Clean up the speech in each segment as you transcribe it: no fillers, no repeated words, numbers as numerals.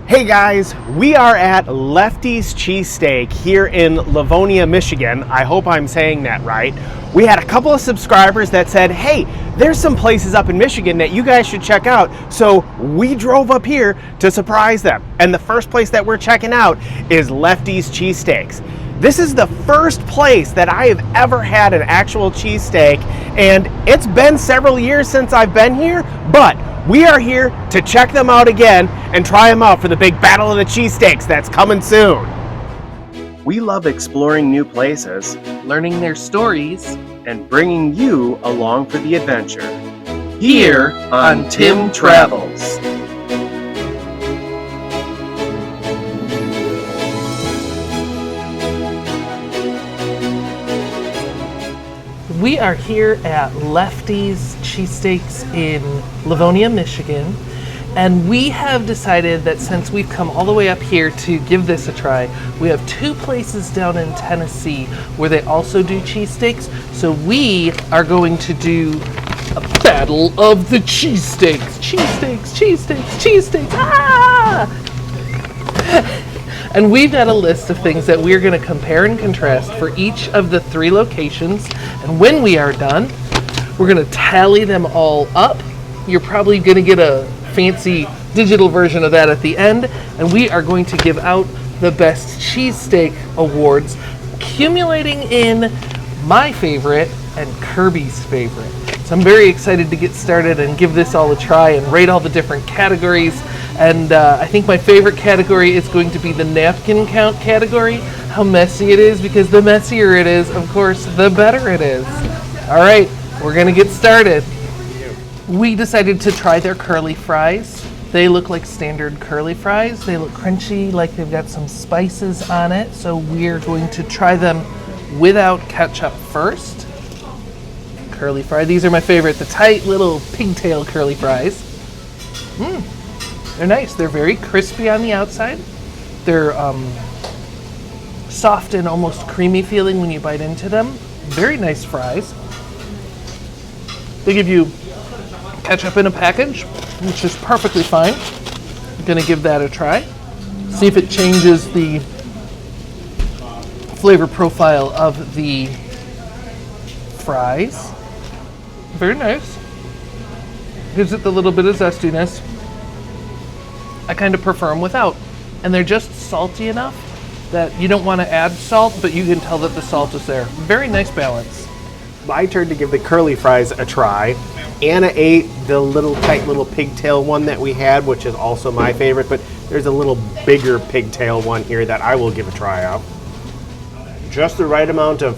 Hey guys, we are at Lefty's Cheesesteak here in Livonia, Michigan. I hope I'm saying that right. We had a couple of subscribers that said, hey, there's some places up in Michigan that you guys should check out. So we drove up here to surprise them. And the first place that we're checking out is Lefty's Cheesesteaks. This is the first place that I have ever had an actual cheesesteak, and it's been several years since I've been here, but we are here to check them out again and try them out for the big Battle of the Cheesesteaks that's coming soon. We love exploring new places, learning their stories, and bringing you along for the adventure. here on Timm Travels. We are here at Lefty's Cheesesteaks in Livonia, Michigan, and we have decided that since we've come all the way up here to give this a try, we have two places down in Tennessee where they also do cheesesteaks, so we are going to do a battle of the cheesesteaks. Cheesesteaks, cheesesteaks, cheesesteaks, ah! And we've got a list of things that we're going to compare and contrast for each of the three locations. And when we are done, we're going to tally them all up. You're probably going to get a fancy digital version of that at the end. And we are going to give out the best cheesesteak awards, accumulating in my favorite and Kirby's favorite. So I'm very excited to get started and give this all a try and rate all the different categories. And I think my favorite category is going to be the napkin count category. How messy it is, because the messier it is, of course, the better it is. All right, we're gonna get started. We decided to try their curly fries. They look like standard curly fries. They look crunchy, like they've got some spices on it. So we're going to try them without ketchup first. Curly fry, these are my favorite, the tight little pigtail curly fries. They're nice. They're very crispy on the outside. They're soft and almost creamy feeling when you bite into them. Very nice fries. They give you ketchup in a package, which is perfectly fine. I'm gonna give that a try. See if it changes the flavor profile of the fries. Very nice. Gives it the little bit of zestiness. I kind of prefer them without. And they're just salty enough that you don't want to add salt, but you can tell that the salt is there. Very nice balance. My turn to give the curly fries a try. Anna ate the tight little pigtail one that we had, which is also my favorite, but there's a little bigger pigtail one here that I will give a try of. Just the right amount of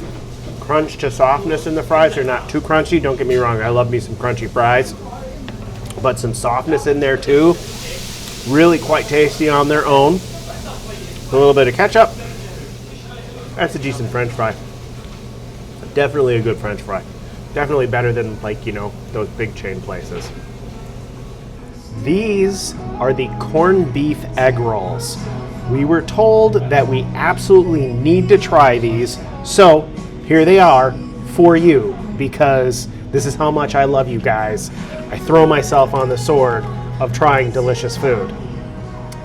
crunch to softness in the fries. They're not too crunchy, don't get me wrong, I love me some crunchy fries, but some softness in there too. Really quite tasty on their own. A little bit of ketchup. That's a decent French fry. Definitely a good French fry. Definitely better than, like, you know, those big chain places. These are the corned beef egg rolls. We were told that we absolutely need to try these, so here they are for you, because this is how much I love you guys. I throw myself on the sword of trying delicious food.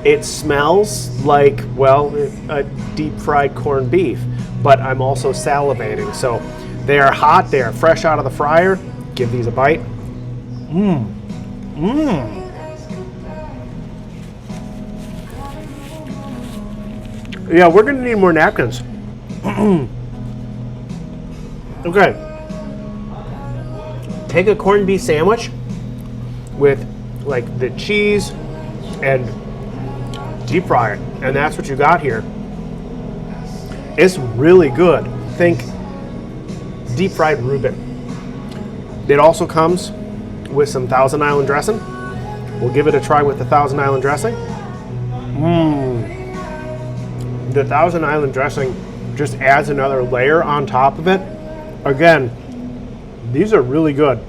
It smells like, well, a deep fried corned beef, but I'm also salivating. So they are hot, they are fresh out of the fryer. Give these a bite. Yeah, we're gonna need more napkins. Okay. Take a corned beef sandwich with like the cheese and deep fry it, and that's what you got here. It's really good. Think deep fried Reuben. It also comes with some Thousand Island dressing. We'll give it a try with the Thousand Island dressing. The Thousand Island dressing just adds another layer on top of it. Again, these are really good.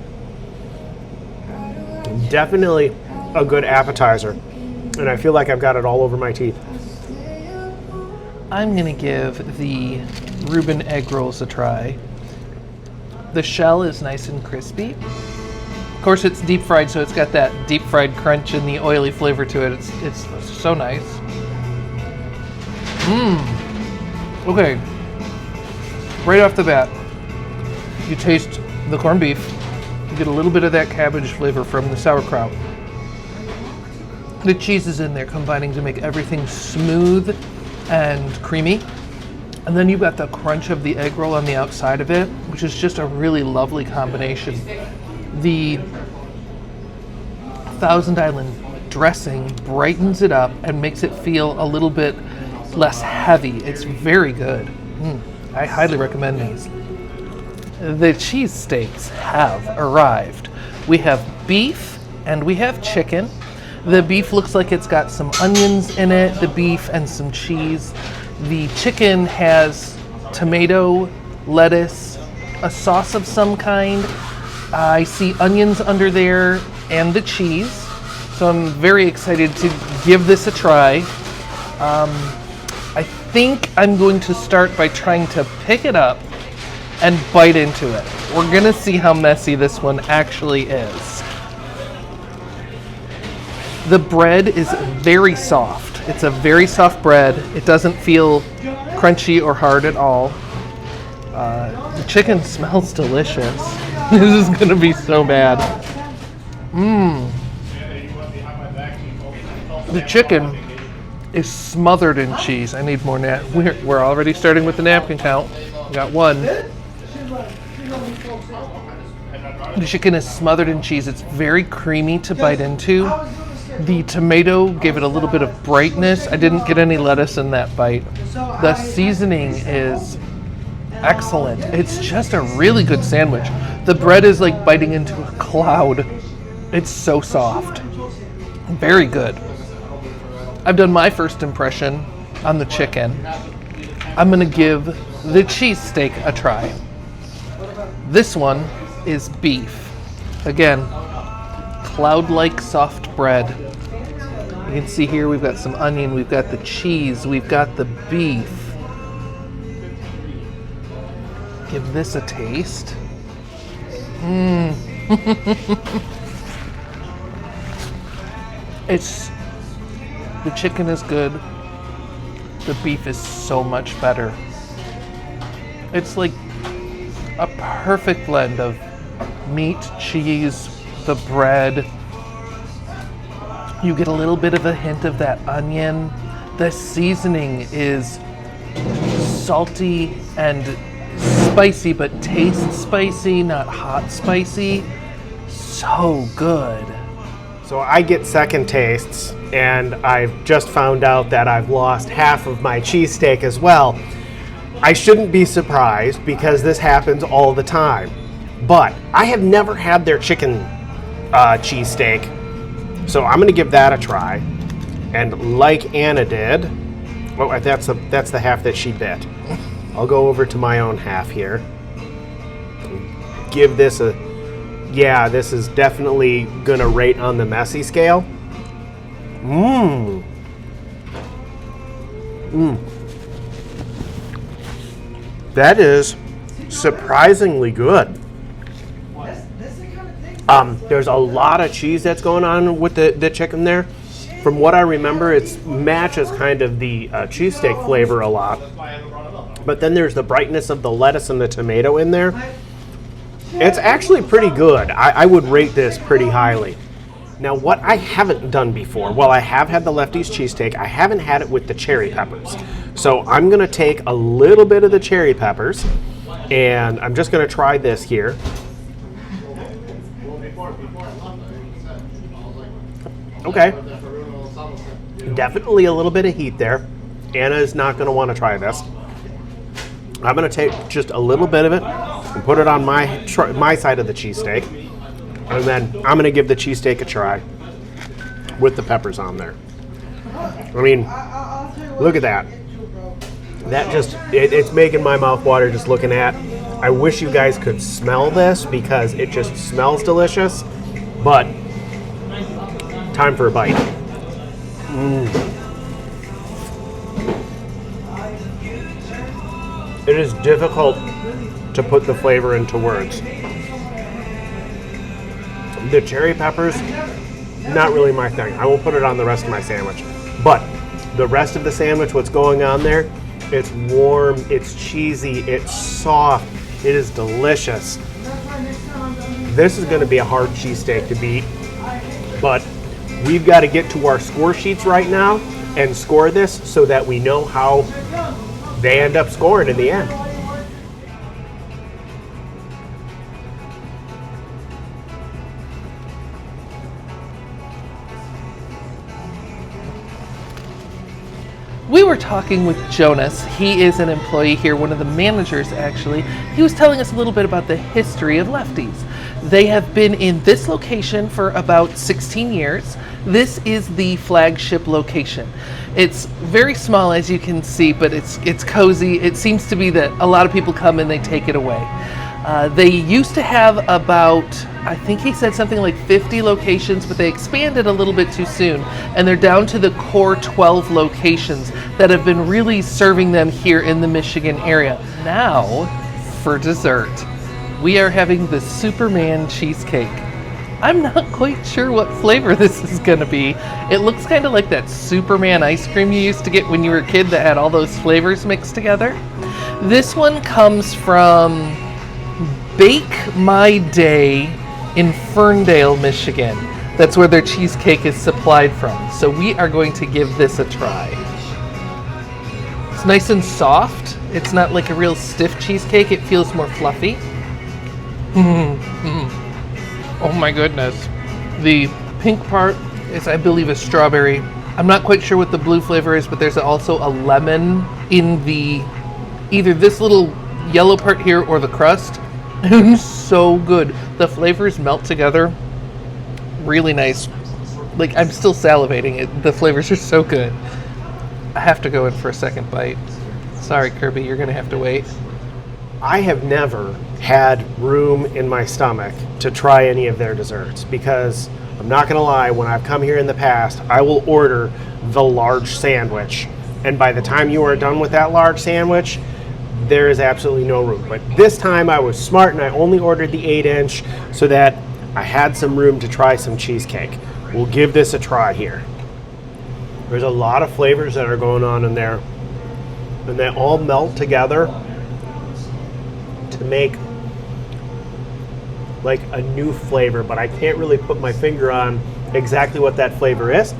Definitely a good appetizer, and I feel like I've got it all over my teeth. I'm gonna give the Reuben egg rolls a try. The shell is nice and crispy. course, it's deep fried, so it's got that deep fried crunch and the oily flavor to it. It's so nice. Okay. Right off the bat, you taste the corned beef. You get a little bit of that cabbage flavor from the sauerkraut. The cheese is in there, combining to make everything smooth and creamy. And then you've got the crunch of the egg roll on the outside of it, which is just a really lovely combination. The Thousand Island dressing brightens it up and makes it feel a little bit less heavy. It's very good. I highly recommend these. The cheesesteaks have arrived. We have beef and we have chicken. The beef looks like it's got some onions in it, the beef and some cheese. The chicken has tomato, lettuce, a sauce of some kind. I see onions under there and the cheese. So I'm very excited to give this a try. I think I'm going to start by trying to pick it up and bite into it. We're gonna see how messy this one actually is. The bread is very soft. It's a very soft bread. It doesn't feel crunchy or hard at all. The chicken smells delicious. This is gonna be so bad. The chicken is smothered in cheese. I need more we're already starting with the napkin count. We got one. The chicken is smothered in cheese. It's very creamy to bite into. The tomato gave it a little bit of brightness. I didn't get any lettuce in that bite. The seasoning is excellent. It's just a really good sandwich. The bread is like biting into a cloud. It's so soft. Very good. I've done my first impression on the chicken. I'm gonna give the cheesesteak a try. This one is beef. Again, cloud-like soft bread. You can see here we've got some onion, we've got the cheese, we've got the beef. Give this a taste. The chicken is good. The beef is so much better. It's like a perfect blend of meat, cheese, the bread. You get a little bit of a hint of that onion. The seasoning is salty and spicy, but tastes spicy, not hot spicy. So good. So I get second tastes, and I've just found out that I've lost half of my cheesesteak as well. I shouldn't be surprised because this happens all the time. But I have never had their chicken cheesesteak, so I'm going to give that a try. And like Anna did, oh, that's the half that she bit. I'll go over to my own half here. Give this a... Yeah, this is definitely gonna rate on the messy scale. That is surprisingly good. There's a lot of cheese that's going on with the chicken there. From what I remember, it matches kind of the cheesesteak flavor a lot. But then there's the brightness of the lettuce and the tomato in there. It's actually pretty good. I would rate this pretty highly. Now, what I haven't done before, well, I have had the Lefty's cheesesteak. I haven't had it with the cherry peppers. So I'm going to take a little bit of the cherry peppers, and I'm just going to try this here. Okay. Definitely a little bit of heat there. Anna is not going to want to try this. I'm going to take just a little bit of it and put it on my side of the cheesesteak. And then I'm going to give the cheesesteak a try with the peppers on there. I mean, look at that. That just, it's making my mouth water just looking at. I wish you guys could smell this because it just smells delicious. But, time for a bite. It is difficult to put the flavor into words. The cherry peppers, not really my thing. I won't put it on the rest of my sandwich. But the rest of the sandwich, what's going on there, it's warm, it's cheesy, it's soft, it is delicious. This is gonna be a hard cheesesteak to beat, but we've got to get to our score sheets right now and score this so that we know how they end up scoring in the end. We were talking with Jonas. He is an employee here, one of the managers actually. He was telling us a little bit about the history of Lefty's. They have been in this location for about 16 years. This is the flagship location. It's very small, as you can see, but it's cozy. It seems to be that a lot of people come and they take it away. They used to have about, I think he said something like 50 locations, but they expanded a little bit too soon. And they're down to the core 12 locations that have been really serving them here in the Michigan area. Now, for dessert, we are having the Superman cheesecake. I'm not quite sure what flavor this is gonna be. It looks kind of like that Superman ice cream you used to get when you were a kid that had all those flavors mixed together. This one comes from Bake My Day in Ferndale, Michigan. That's where their cheesecake is supplied from. So we are going to give this a try. It's nice and soft. It's not like a real stiff cheesecake. It feels more fluffy. Oh my goodness. The pink part is, I believe, a strawberry. I'm not quite sure what the blue flavor is, but there's also a lemon in the, either this little yellow part here or the crust. So good. The flavors melt together. Really nice. Like, I'm still salivating. The flavors are so good. I have to go in for a second bite. Sorry, Kirby, you're gonna have to wait. I have never had room in my stomach to try any of their desserts because I'm not gonna lie, when I've come here in the past, I will order the large sandwich. And by the time you are done with that large sandwich, there is absolutely no room. But this time I was smart and I only ordered the 8-inch so that I had some room to try some cheesecake. We'll give this a try here. There's a lot of flavors that are going on in there, and they all melt together to make like a new flavor, but I can't really put my finger on exactly what that flavor is.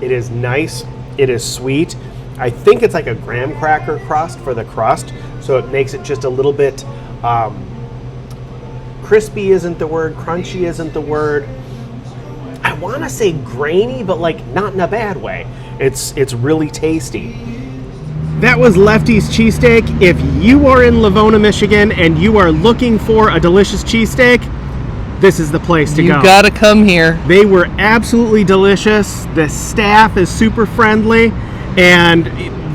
It is nice, it is sweet. I think it's like a graham cracker crust for the crust, so it makes it just a little bit crispy isn't the word, crunchy isn't the word. I want to say grainy, but like not in a bad way. It's really tasty. That was Lefty's cheesesteak. If you are in Livonia, Michigan, and you are looking for a delicious cheesesteak, this is the place to go. You gotta come here. They were absolutely delicious. The staff is super friendly, and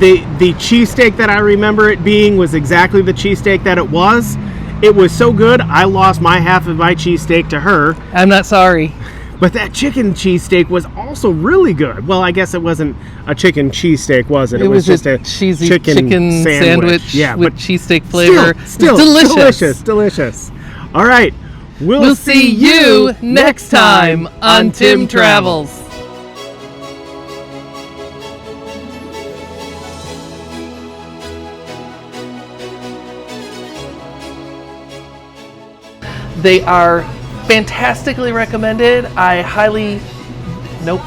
the cheesesteak that I remember it being was exactly the cheesesteak that it was. It was so good, I lost my half of my cheesesteak to her. I'm not sorry. But that chicken cheesesteak was also really good. Well, I guess it wasn't a chicken cheesesteak, was it? It was just a cheesy chicken sandwich with cheesesteak flavor. Still delicious. All right. We'll see you next time on Timm Travels. They are fantastically recommended. I highly... Nope.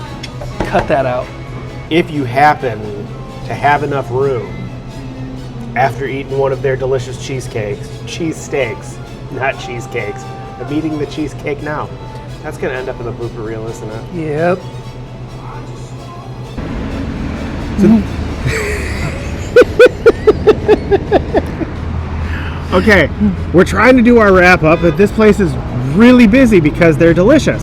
Cut that out. If you happen to have enough room after eating one of their delicious cheesesteaks, not cheesecakes. I'm eating the cheesecake now. That's going to end up in the blooper reel, isn't it? Yep. Okay, we're trying to do our wrap up, but this place is really busy because they're delicious.